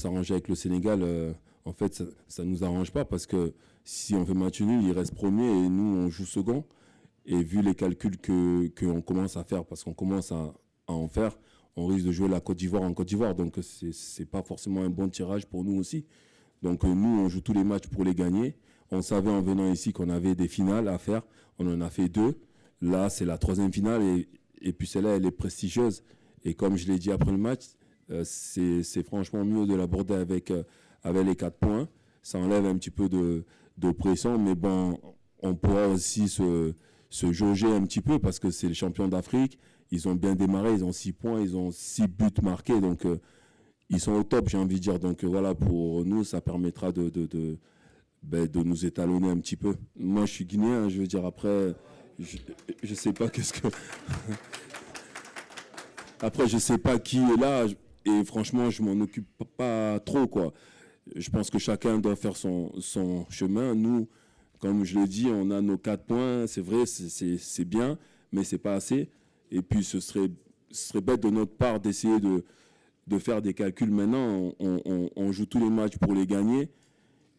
s'arranger avec le Sénégal, en fait, ça ne nous arrange pas parce que si on fait match nul, il reste premier et nous, on joue second. Et vu les calculs qu'on commence à faire, parce qu'on commence à en faire, on risque de jouer la Côte d'Ivoire en Côte d'Ivoire. Donc, c'est pas forcément un bon tirage pour nous aussi. Donc, nous, on joue tous les matchs pour les gagner. On savait en venant ici qu'on avait des finales à faire. On en a fait 2. Là, c'est la 3e finale et puis celle-là, elle est prestigieuse. Et comme je l'ai dit après le match, c'est franchement mieux de l'aborder avec les 4 points. Ça enlève un petit peu de pression, mais bon, on pourra aussi se jauger un petit peu parce que c'est les champions d'Afrique. Ils ont bien démarré, ils ont 6 points, ils ont 6 buts marqués. Donc, ils sont au top, j'ai envie de dire. Donc, voilà, pour nous, ça permettra de nous étalonner un petit peu. Moi, je suis guinéen, je veux dire, après, je sais pas qu'est-ce que... Après, je sais pas qui est là et franchement, je m'en occupe pas trop, quoi. Je pense que chacun doit faire son chemin. Nous, comme je le dis, on a nos 4 points. C'est vrai, c'est bien, mais c'est pas assez. Et puis, ce serait bête de notre part d'essayer de faire des calculs maintenant. On joue tous les matchs pour les gagner.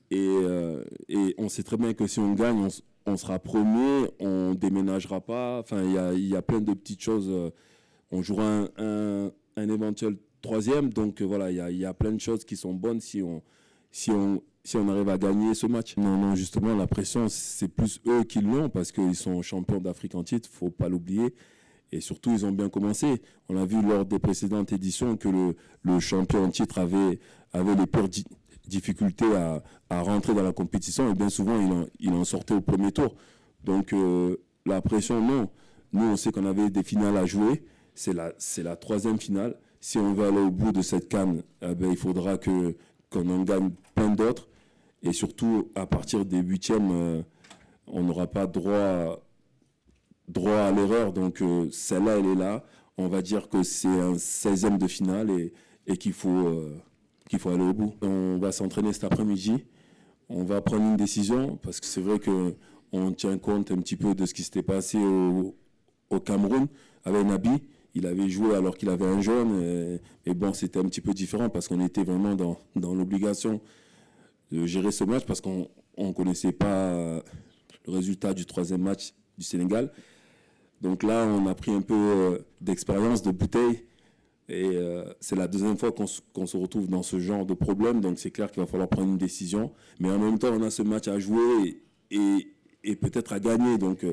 Et on sait très bien que si on gagne, on sera premier, on déménagera pas. Enfin, il y a plein de petites choses. On jouera un éventuel 3e. Donc voilà, il y a plein de choses qui sont bonnes si on arrive à gagner ce match. Non, justement, la pression, c'est plus eux qui l'ont parce qu'ils sont champions d'Afrique en titre, il ne faut pas l'oublier. Et surtout, ils ont bien commencé. On a vu lors des précédentes éditions que le champion en titre avait les pires difficultés à rentrer dans la compétition et bien souvent, il en sortait au premier tour. Donc, la pression, non. Nous, on sait qu'on avait des finales à jouer. C'est la 3e finale. Si on veut aller au bout de cette CAN, il faudra qu'on en gagne plein d'autres. Et surtout, à partir des 8e, on n'aura pas droit à l'erreur. Donc, celle-là, elle est là. On va dire que c'est un 16e de finale et qu'il faut aller au bout. On va s'entraîner cet après-midi. On va prendre une décision parce que c'est vrai qu'on tient compte un petit peu de ce qui s'était passé au Cameroun avec Nabi. Il avait joué alors qu'il avait un jaune. Et bon, c'était un petit peu différent parce qu'on était vraiment dans l'obligation de gérer ce match parce qu'on ne connaissait pas le résultat du 3e match du Sénégal. Donc là, on a pris un peu d'expérience, de bouteille. Et c'est la 2e fois qu'on se retrouve dans ce genre de problème. Donc c'est clair qu'il va falloir prendre une décision. Mais en même temps, on a ce match à jouer et peut-être à gagner. Donc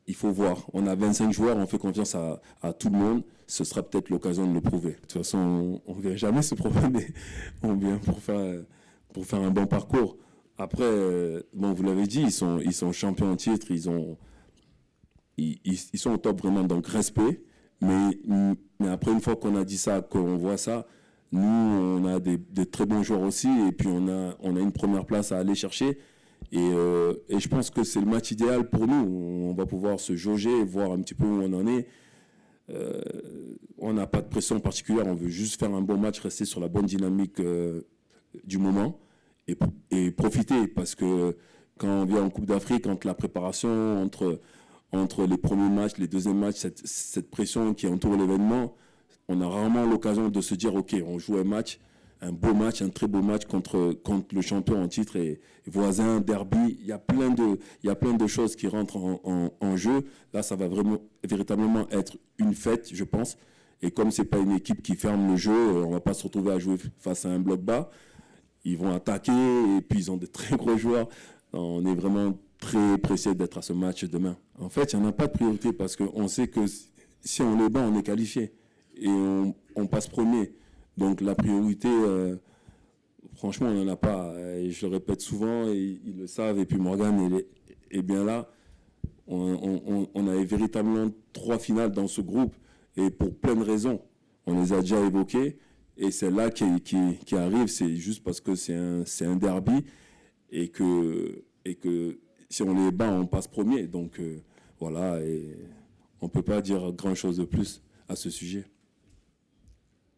il faut voir. On a 25 joueurs, on fait confiance à tout le monde. Ce sera peut-être l'occasion de le prouver. De toute façon, on ne verra jamais ce problème, mais on vient pour faire un bon parcours. Après, bon, vous l'avez dit, ils sont champions en titre, ils sont au top vraiment, donc respect. Mais après, une fois qu'on a dit ça, qu'on voit ça, nous, on a des très bons joueurs aussi, et puis on a une première place à aller chercher. Et je pense que c'est le match idéal pour nous. On va pouvoir se jauger, voir un petit peu où on en est. On n'a pas de pression particulière, on veut juste faire un bon match, rester sur la bonne dynamique du moment et profiter. Parce que quand on vient en Coupe d'Afrique, entre la préparation, entre les premiers matchs, les 2e matchs, cette pression qui entoure l'événement, on a rarement l'occasion de se dire, OK, on joue un match, un beau match, un très beau match contre le champion en titre et voisin, derby. Il y a plein de choses qui rentrent en jeu. Là, ça va véritablement être une fête, je pense. Et comme ce n'est pas une équipe qui ferme le jeu, on ne va pas se retrouver à jouer face à un bloc bas. Ils vont attaquer et puis ils ont de très gros joueurs. On est vraiment très pressé d'être à ce match demain. En fait, il n'y en a pas de priorité parce qu'on sait que si on est bas, on est qualifié et on passe premier. Donc la priorité, franchement, on n'en a pas. Et je le répète souvent, et ils le savent. Et puis Morgan est bien là. On avait véritablement 3 finales dans ce groupe et pour plein de raisons. On les a déjà évoquées. Et celle-là qui arrive, c'est juste parce que c'est un derby et que si on les bat, on passe premier. Donc voilà, et on ne peut pas dire grand-chose de plus à ce sujet.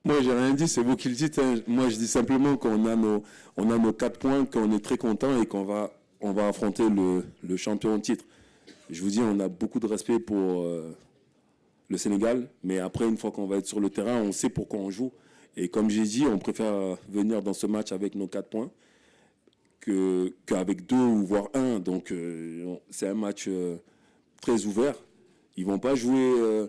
Moi, j'ai rien dit, c'est vous qui le dites. Hein. Moi, je dis simplement qu'on a nos 4 points, qu'on est très content et qu'on va affronter le champion en titre. Je vous dis, on a beaucoup de respect pour le Sénégal, mais après, une fois qu'on va être sur le terrain, on sait pourquoi on joue Et comme j'ai dit, on préfère venir dans ce match avec nos 4 points qu'avec 2 ou voire un. Donc c'est un match très ouvert. Ils vont pas jouer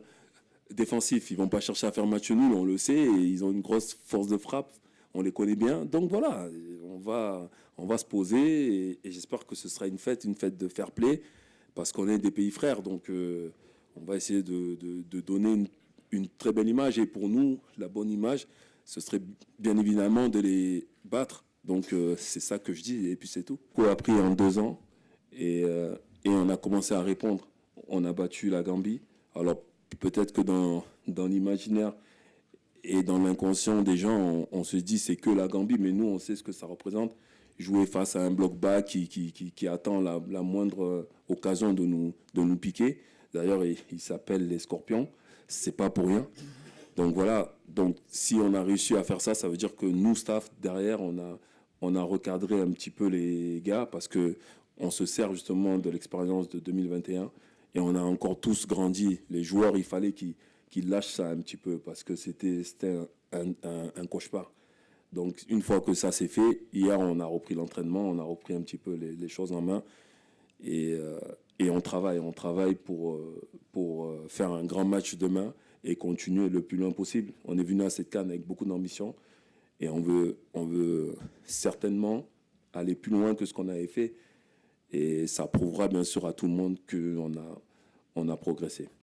défensif, ils vont pas chercher à faire match nul, on le sait, et ils ont une grosse force de frappe, on les connaît bien. Donc voilà, on va se poser et j'espère que ce sera une fête de fair play, parce qu'on est des pays frères. Donc on va essayer de donner une très belle image. Et pour nous, la bonne image, ce serait bien évidemment de les battre. Donc c'est ça que je dis, et puis c'est tout. On a appris en 2 ans et on a commencé à répondre. On a battu la Gambie. Alors peut-être que dans l'imaginaire et dans l'inconscient des gens, on se dit c'est que la Gambie, mais nous on sait ce que ça représente. Jouer face à un bloc bas qui attend la moindre occasion de nous piquer. D'ailleurs, il s'appelle les Scorpions. C'est pas pour rien. Donc voilà, donc si on a réussi à faire ça, ça veut dire que nous, staff, derrière, on a recadré un petit peu les gars, parce que on se sert justement de l'expérience de 2021 et on a encore tous grandi. Les joueurs, il fallait qu'ils lâchent ça un petit peu, parce que c'était un cauchemar. Donc une fois que ça s'est fait, hier on a repris l'entraînement, on a repris un petit peu les choses en main et on travaille pour faire un grand match demain et continuer le plus loin possible. On est venu à cette CAN avec beaucoup d'ambition et on veut certainement aller plus loin que ce qu'on avait fait, et ça prouvera bien sûr à tout le monde qu'on a progressé.